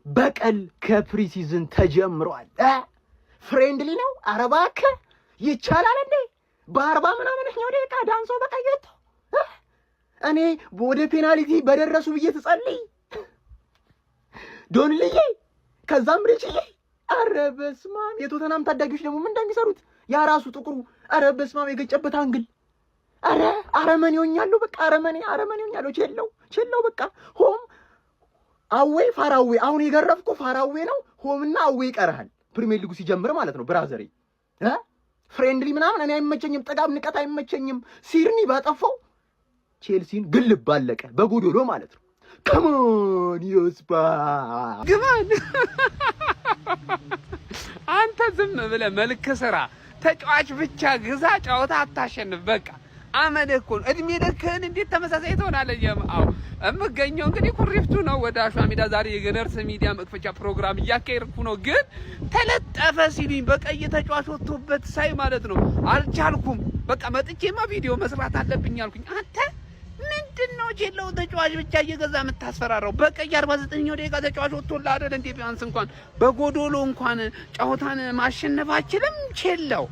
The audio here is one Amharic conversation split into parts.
በቀል ከፕሪሲዝን ተጀምሯል። ፍሬንድሊ ነው። አረባከ ይቻላል እንዴ? በ40 ምናምንኛው ደቂቃ ዳንሶ በቀየቶ እኔ ወደ ፔናልቲ በደረሱ ብዬ ተጸልይ ዶንልዬ ከዛም ሪችዬ አረ በስመ አብ። የቶተናም ታዳጊዎች ደግሞ ምን እንደሚሰሩት ያ ራሱ ጥቁሩ አረ በስመ አብ የገጨበት አንግል አረ አረመኔውኛለሁ በቃ አረመኔውኛለሁ። ቼለው በቃ ሆም አዌ ፋራዌ። አሁን የገረፍኩ ፋራዌ ነው። ሆምና አዌ ይቀርሃል ፕሪሚየር ሊጉ ሲጀምር ማለት ነው ብራዘሬ። ፍሬንድሊ ምናምን እኔ አይመቸኝም። ጥጋብ ንቀት አይመቸኝም። ሲርኒ ባጠፋው ቼልሲን ግልብ ባለቀ በጎዶሎ ማለት ነው። ከሞን ዮስፓ ግማን አንተ ዝም ብለህ መልክ ስራ፣ ተጫዋች ብቻ ግዛ፣ ጨዋታ አታሸንፍ። በቃ አመድ እኮ እድሜ ልክህን እንዴት ተመሳሳይ ትሆናለህ? አዎ እምገኘው እንግዲህ ኩሪፍቱ ነው ወደ አሸዋ ሜዳ ዛሬ የገነርስ ሚዲያ መክፈቻ ፕሮግራም እያካሄድኩ ነው። ግን ተለጠፈ ሲሉኝ በቀይ ተጫዋች ወጥቶበት ሳይ ማለት ነው አልቻልኩም። በቃ መጥቼማ ቪዲዮ መስራት አለብኝ አልኩኝ። አንተ ምንድነው ቼለው ተጫዋች ብቻ እየገዛ የምታስፈራራው? በቀይ 49ኛው ደቂቃ ተጫዋች ወጥቶልህ አይደል እንዴ? ቢያንስ እንኳን በጎዶሎ እንኳን ጨዋታን ማሸነፍ አችልም ቼለው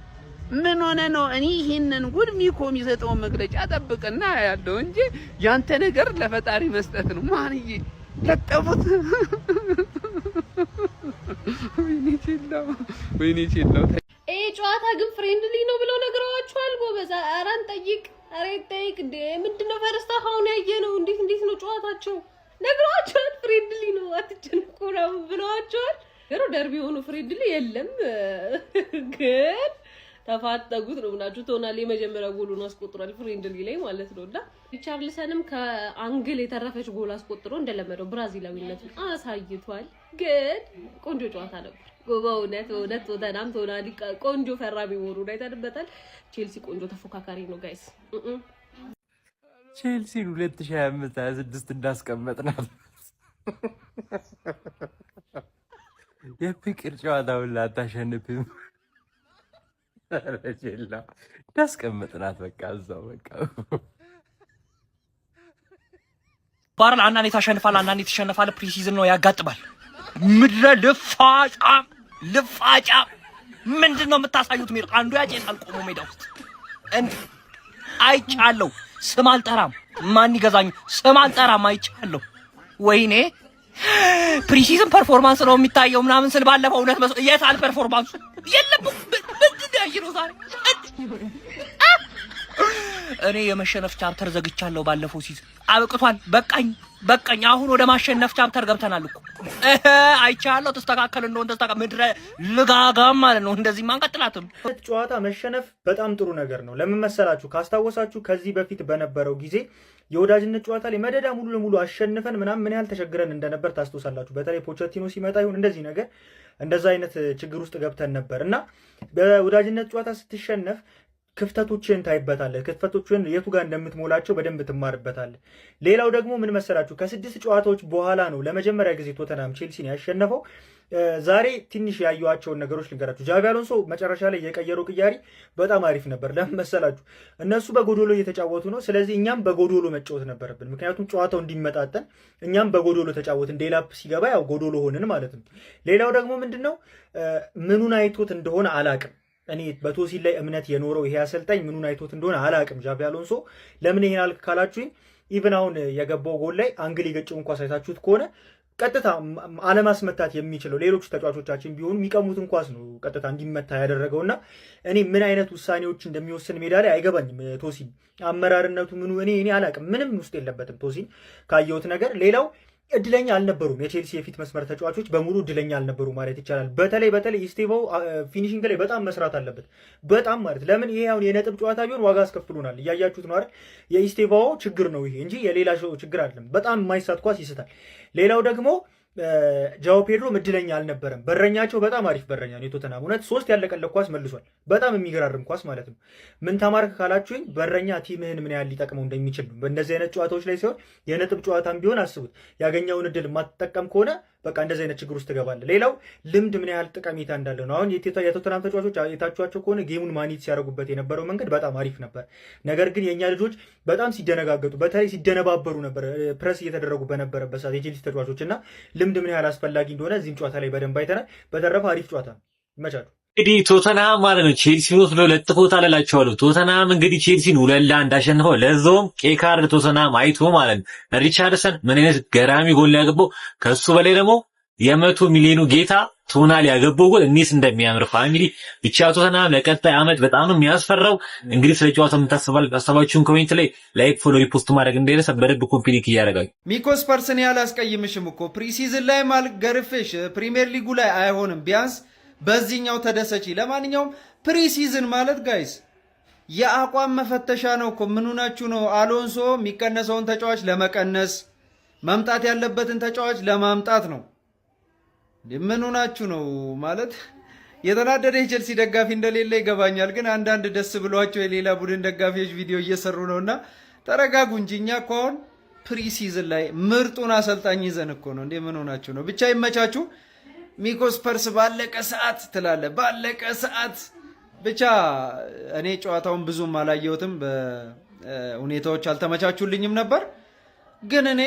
ምን ሆነ ነው? እኔ ይሄንን ጉድ ሚኮ የሚሰጠውን መግለጫ ጠብቅና ያለው እንጂ ያንተ ነገር ለፈጣሪ መስጠት ነው። ማንዬ ለጠፉት ወይኔ ቼለው ጨዋታ ግን ፍሬንድሊ ነው ብለው ነግረዋቸዋል። ጎበዝ አራን ጠይቅ ጠይቅ እንዴ ምንድነው? ፈረስታ አሁን ያየነው እንዴት ነው ጨዋታቸው? ነግረዋቸዋል። ፍሬንድሊ ነው አትጨንቁ ነው ብለዋቸዋል። ደርቢ ሆኖ ፍሬንድሊ የለም ግን ተፋጠጉት ነው ብናችሁ ትሆናል። የመጀመሪያ ጎሉን አስቆጥሯል ፍሬንድሊ ላይ ማለት ነውና ሪቻርልሰንም ከአንግል የተረፈች ጎል አስቆጥሮ እንደለመደው ብራዚላዊነቱን አሳይቷል። ግን ቆንጆ ጨዋታ ነበር። በእውነት ቶተናም ቶናሊ ቆንጆ ፈራሚ ወሩን አይተንበታል። ቼልሲ ቆንጆ ተፎካካሪ ነው ጋይስ። ቼልሲን 2025-26 እንዳስቀመጥናል የፍቅር ጨዋታውን ላታሸንፍም ረጀላ እንዳስቀመጥናት በቃ እዛው በቃ ባርል አንዳንዴ ታሸንፋለህ፣ አንዳንዴ ትሸነፋለህ። ፕሪሲዝን ነው ያጋጥማል። ምድረ ልፋጫ ምንድነው የምታሳዩት? ሜዳ አንዱ ያጨሳል ቆሞ ሜዳ ውስጥ አይቻለሁ። ስም አልጠራም፣ ማን ይገዛኝ? ስም አልጠራም፣ አይቻለሁ። ወይኔ ፕሪሲዝን ፐርፎርማንስ ነው የሚታየው ምናምን ስል ባለፈው እውነት መስሎ የታል ፐርፎርማንሱ? የለም ምንድነው ያየነው ዛሬ? እኔ የመሸነፍ ቻፕተር ዘግቻለሁ። ባለፈው ሲዝን አብቅቷል። በቃኝ። አሁን ወደ ማሸነፍ ቻፕተር ገብተናል እኮ። አይቻለሁ። ተስተካከል እንደሆነ ተስተካከል። ምድረ ልጋጋም ማለት ነው። እንደዚህ ማንቀጥላትም ጨዋታ መሸነፍ በጣም ጥሩ ነገር ነው። ለምን መሰላችሁ? ካስታወሳችሁ ከዚህ በፊት በነበረው ጊዜ የወዳጅነት ጨዋታ ላይ መደዳ ሙሉ ለሙሉ አሸንፈን ምናምን ምን ያህል ተቸግረን እንደነበር ታስታውሳላችሁ። በተለይ ፖቼቲኖ ሲመጣ ይሁን እንደዚህ ነገር እንደዛ አይነት ችግር ውስጥ ገብተን ነበር እና በወዳጅነት ጨዋታ ስትሸነፍ ክፍተቶችን ታይበታለህ። ክፍተቶችን የቱ ጋር እንደምትሞላቸው በደንብ ትማርበታለህ። ሌላው ደግሞ ምን መሰላችሁ? ከ6 ጨዋታዎች በኋላ ነው ለመጀመሪያ ጊዜ ቶተናም ቼልሲን ያሸነፈው። ዛሬ ትንሽ ያዩዋቸውን ነገሮች ልንገራችሁ። ጃቪ አሎንሶ መጨረሻ ላይ የቀየረው ቅያሪ በጣም አሪፍ ነበር። ለምን መሰላችሁ? እነሱ በጎዶሎ እየተጫወቱ ነው። ስለዚህ እኛም በጎዶሎ መጫወት ነበረብን። ምክንያቱም ጨዋታው እንዲመጣጠን እኛም በጎዶሎ ተጫወትን። ዴላፕ ሲገባ ያው ጎዶሎ ሆንን ማለት ነው። ሌላው ደግሞ ምንድነው ምኑን አይቶት እንደሆነ አላቅም። እኔ በቶሲል ላይ እምነት የኖረው ይሄ አሰልጣኝ ምኑን አይቶት እንደሆነ አላቅም። ጃቪ አሎንሶ ለምን ይሄን አልክ ካላችሁኝ ኢቭን አሁን የገባው ጎል ላይ አንግል የገጨው እንኳን ሳይታችሁት ከሆነ ቀጥታ አለማስመታት የሚችለው ሌሎች ተጫዋቾቻችን ቢሆኑ የሚቀሙትን ኳስ ነው ቀጥታ እንዲመታ ያደረገውና እኔ ምን አይነት ውሳኔዎች እንደሚወስን ሜዳ ላይ አይገባኝም። ቶሲል አመራርነቱ ምኑ እኔ አላቅም። ምንም ውስጥ የለበትም ቶሲል ካየሁት ነገር። ሌላው እድለኛ አልነበሩም። የቼልሲ የፊት መስመር ተጫዋቾች በሙሉ እድለኛ አልነበሩ ማለት ይቻላል። በተለይ ኢስቴቫኦ ፊኒሺንግ ላይ በጣም መስራት አለበት። በጣም ማለት ለምን ይሄ አሁን የነጥብ ጨዋታ ቢሆን ዋጋ አስከፍሎናል። እያያችሁት ነው አይደል? የኢስቴቫኦ ችግር ነው ይሄ እንጂ የሌላ ችግር አይደለም። በጣም የማይሳት ኳስ ይስታል። ሌላው ደግሞ ጃኦ ፔድሮ እድለኛ አልነበረም። በረኛቸው በጣም አሪፍ በረኛ ነው የቶተናም። እውነት 3 ያለቀለት ኳስ መልሷል። በጣም የሚገራርም ኳስ ማለት ነው። ምን ተማርክ ካላችሁኝ በረኛ ቲምህን ምን ያህል ሊጠቅመው እንደሚችል ነው። በእንደዚህ አይነት ጨዋታዎች ላይ ሲሆን የነጥብ ጨዋታም ቢሆን አስቡት። ያገኘውን እድል የማትጠቀም ከሆነ በቃ እንደዚህ አይነት ችግር ውስጥ ትገባለህ። ሌላው ልምድ ምን ያህል ጠቀሜታ እንዳለው ነው። አሁን የቶተናም ተጫዋቾች የታችኋቸው ከሆነ ጌሙን ማኔጅ ሲያደርጉበት የነበረው መንገድ በጣም አሪፍ ነበር። ነገር ግን የእኛ ልጆች በጣም ሲደነጋገጡ፣ በተለይ ሲደነባበሩ ነበር ፕረስ እየተደረጉ በነበረበት ሰዓት የቼልሲ ተጫዋቾች እና ልምድ ምን ያህል አስፈላጊ እንደሆነ እዚህም ጨዋታ ላይ በደንብ አይተናል። በተረፈ አሪፍ ጨዋታ ይመቻሉ። እንግዲህ ቶተናም ማለት ነው ቼልሲን ወስዶ ለጥፎታል እላቸዋለሁ። ቶተናም እንግዲህ ቼልሲን 2-1 አሸንፈው ለዛውም ቀይ ካርድ ቶተናም አይቶ ማለት ነው። ሪቻርድሰን ምን አይነት ገራሚ ጎል ያገባው፣ ከሱ በላይ ደግሞ የ100 ሚሊዮኑ ጌታ ቶናሊ ያገባው ጎል እንዴት እንደሚያምር ፋሚሊ ብቻ ቶተናም ለቀጣይ አመት በጣም ነው የሚያስፈራው። እንግዲህ ስለ ጨዋታው የምታስባችሁን ኮሜንት ላይ ላይክ፣ ፎሎ፣ ሪፖስት ማድረግ እንዳይረሳ። በደንብ ኮምፕሊት እያደረጋችሁ ሚኮስ ፐርስን ያላስቀይምሽም እኮ ፕሪሲዝን ላይ ማልገርፍሽ ፕሪሚየር ሊጉ ላይ አይሆንም ቢያንስ በዚህኛው ተደሰቺ። ለማንኛውም ፕሪሲዝን ማለት ጋይስ የአቋም መፈተሻ ነው እኮ። ምን ሆናችሁ ነው? አሎንሶ የሚቀነሰውን ተጫዋች ለመቀነስ መምጣት ያለበትን ተጫዋች ለማምጣት ነው። ምን ሆናችሁ ነው? ማለት የተናደደ የቼልሲ ደጋፊ እንደሌለ ይገባኛል፣ ግን አንዳንድ ደስ ብሏቸው የሌላ ቡድን ደጋፊዎች ቪዲዮ እየሰሩ ነውና ተረጋጉ እንጂ እኛ እኮ አሁን ፕሪሲዝን ላይ ምርጡን አሰልጣኝ ይዘን እኮ ነው። እንዴ ምን ሆናችሁ ነው? ብቻ ይመቻችሁ። ሚኮስ ፐርስ ባለቀ ሰዓት ትላለ፣ ባለቀ ሰዓት ብቻ። እኔ ጨዋታውን ብዙም አላየሁትም፣ በሁኔታዎች አልተመቻቹልኝም ነበር። ግን እኔ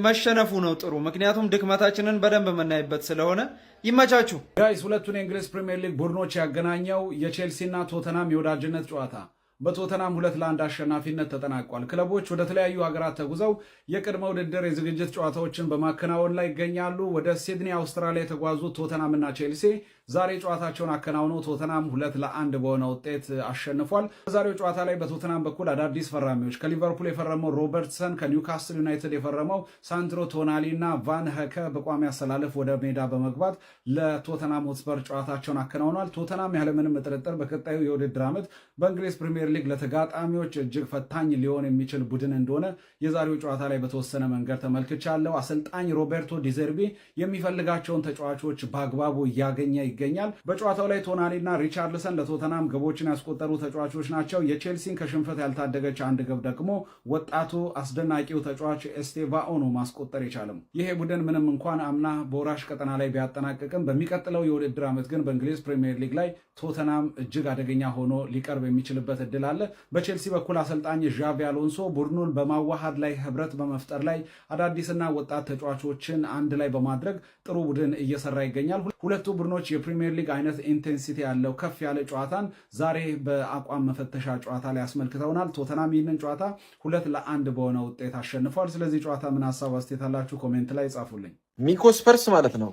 መሸነፉ ነው ጥሩ፣ ምክንያቱም ድክመታችንን በደንብ የምናይበት ስለሆነ ይመቻችሁ ጋይስ። ሁለቱን የእንግሊዝ ፕሪሚየር ሊግ ቡድኖች ያገናኘው የቼልሲና ቶተናም የወዳጅነት ጨዋታ በቶተናም 2-1 አሸናፊነት ተጠናቋል። ክለቦች ወደ ተለያዩ ሀገራት ተጉዘው የቅድመ ውድድር የዝግጅት ጨዋታዎችን በማከናወን ላይ ይገኛሉ። ወደ ሲድኒ አውስትራሊያ የተጓዙት ቶተናም እና ቼልሲ ዛሬ ጨዋታቸውን አከናውነው ቶተናም 2-1 በሆነ ውጤት አሸንፏል። በዛሬው ጨዋታ ላይ በቶተናም በኩል አዳዲስ ፈራሚዎች ከሊቨርፑል የፈረመው ሮበርትሰን፣ ከኒውካስል ዩናይትድ የፈረመው ሳንድሮ ቶናሊ እና ቫን ሀከ በቋሚ አሰላለፍ ወደ ሜዳ በመግባት ለቶተናም ሆትስፐር ጨዋታቸውን አከናውኗል። ቶተናም ያለምንም ጥርጥር በቀጣዩ የውድድር ዓመት በእንግሊዝ ፕሪሚየር ሊግ ለተጋጣሚዎች እጅግ ፈታኝ ሊሆን የሚችል ቡድን እንደሆነ የዛሬው ጨዋታ ላይ በተወሰነ መንገድ ተመልክቻለሁ። አሰልጣኝ ሮቤርቶ ዲዘርቢ የሚፈልጋቸውን ተጫዋቾች በአግባቡ እያገኘ ይገኛል። በጨዋታው ላይ ቶናሊ እና ሪቻርድሰን ለቶተናም ግቦችን ያስቆጠሩ ተጫዋቾች ናቸው። የቼልሲን ከሽንፈት ያልታደገች አንድ ግብ ደግሞ ወጣቱ አስደናቂው ተጫዋች ኤስቴቫኦ ነው ማስቆጠር የቻለም። ይሄ ቡድን ምንም እንኳን አምና በወራሽ ቀጠና ላይ ቢያጠናቅቅም በሚቀጥለው የውድድር ዓመት ግን በእንግሊዝ ፕሪሚየር ሊግ ላይ ቶተናም እጅግ አደገኛ ሆኖ ሊቀርብ የሚችልበት እድል አለ። በቼልሲ በኩል አሰልጣኝ ዣቪ አሎንሶ ቡድኑን በማዋሃድ ላይ ህብረት በመፍጠር ላይ አዳዲስና ወጣት ተጫዋቾችን አንድ ላይ በማድረግ ጥሩ ቡድን እየሰራ ይገኛል። ሁለቱ ቡድኖች የፕሪሚየር ሊግ አይነት ኢንቴንሲቲ ያለው ከፍ ያለ ጨዋታን ዛሬ በአቋም መፈተሻ ጨዋታ ላይ ያስመልክተውናል። ቶተናም ይህንን ጨዋታ 2-1 በሆነ ውጤት አሸንፏል። ስለዚህ ጨዋታ ምን ሀሳብ አስተያየት አላችሁ? ኮሜንት ላይ ጻፉልኝ። ሚኮስ ፐርስ ማለት ነው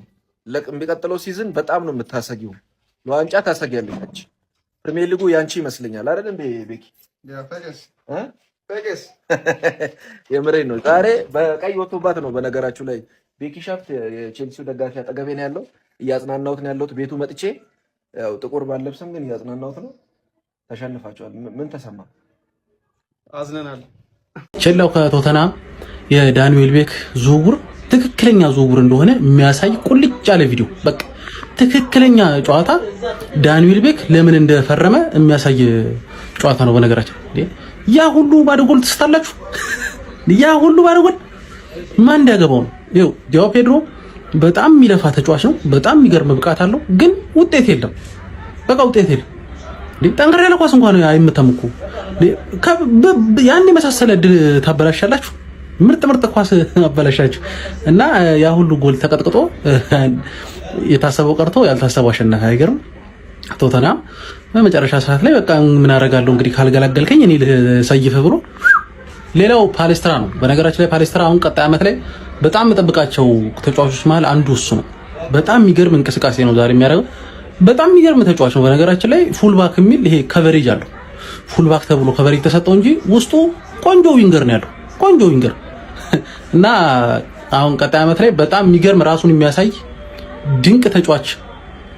የሚቀጥለው ሲዝን በጣም ነው የምታሰጊው። ለዋንጫ ታሰጊያለች። ፕሪሚየር ሊጉ ያንቺ ይመስለኛል አይደል እንዴ ቤኪ? የምሬን ነው። ዛሬ በቀይ ወጥቶባት ነው። በነገራችሁ ላይ ቤኪ ሻፍት የቼልሲው ደጋፊ አጠገቤ ነው ያለው። እያጽናናሁት ነው ያለሁት። ቤቱ መጥቼ ያው ጥቁር ባለብስም ግን እያጽናናሁት ነው። ተሸንፋቸዋል። ምን ተሰማ? አዝነናል። ቼላው ከቶተናም የዳንኤል ቤክ ዝውውር ትክክለኛ ዝውውር እንደሆነ የሚያሳይ ቁልጭ ያለ ቪዲዮ፣ በቃ ትክክለኛ ጨዋታ ዳንኤል ቤክ ለምን እንደፈረመ የሚያሳይ ጨዋታ ነው። በነገራችን ያ ሁሉ ባዶ ጎል ትስታላችሁ። ያ ሁሉ ባዶ ጎል ማን እንዲያገባው ነው? ይኸው ጃዋ ፔድሮ በጣም የሚለፋ ተጫዋች ነው። በጣም የሚገርም ብቃት አለው፣ ግን ውጤት የለም። በቃ ውጤት የለም። ጠንከር ያለ ኳስ እንኳን አይመታም እኮ። ያን የመሳሰለ ድል ታበላሻላችሁ። ምርጥ ኳስ አበላሻችሁ እና ያ ሁሉ ጎል ተቀጥቅጦ የታሰበው ቀርቶ ያልታሰበው አሸናፊ። አይገርም? ቶተናም በመጨረሻ ሰዓት ላይ በቃ ምን አደርጋለሁ እንግዲህ ካልገላገልከኝ እኔ ልሰይፍ ብሎ። ሌላው ፓሌስትራ ነው። በነገራችን ላይ ፓሌስትራ አሁን ቀጣይ ዓመት ላይ በጣም የምጠብቃቸው ተጫዋቾች መሀል አንዱ እሱ ነው። በጣም የሚገርም እንቅስቃሴ ነው ዛሬ የሚያደርገው። በጣም የሚገርም ተጫዋች ነው። በነገራችን ላይ ፉልባክ የሚል ይሄ ከቨሬጅ አለው። ፉልባክ ተብሎ ከቨሬጅ ተሰጠው እንጂ ውስጡ ቆንጆ ዊንገር ነው ያለው። ቆንጆ ዊንገር እና አሁን ቀጣይ ዓመት ላይ በጣም የሚገርም ራሱን የሚያሳይ ድንቅ ተጫዋች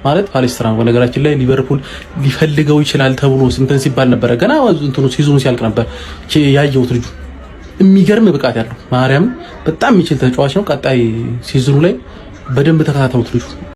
ማለት ፓሌስትራ ነው። በነገራችን ላይ ሊቨርፑል ሊፈልገው ይችላል ተብሎ ስንትን ሲባል ነበረ። ገና እንትኑ ሲዙን ሲያልቅ ነበር ያየሁት። ልጁ የሚገርም ብቃት ያለው ማርያም በጣም የሚችል ተጫዋች ነው። ቀጣይ ሲዝኑ ላይ በደንብ ተከታተሉት ልጁ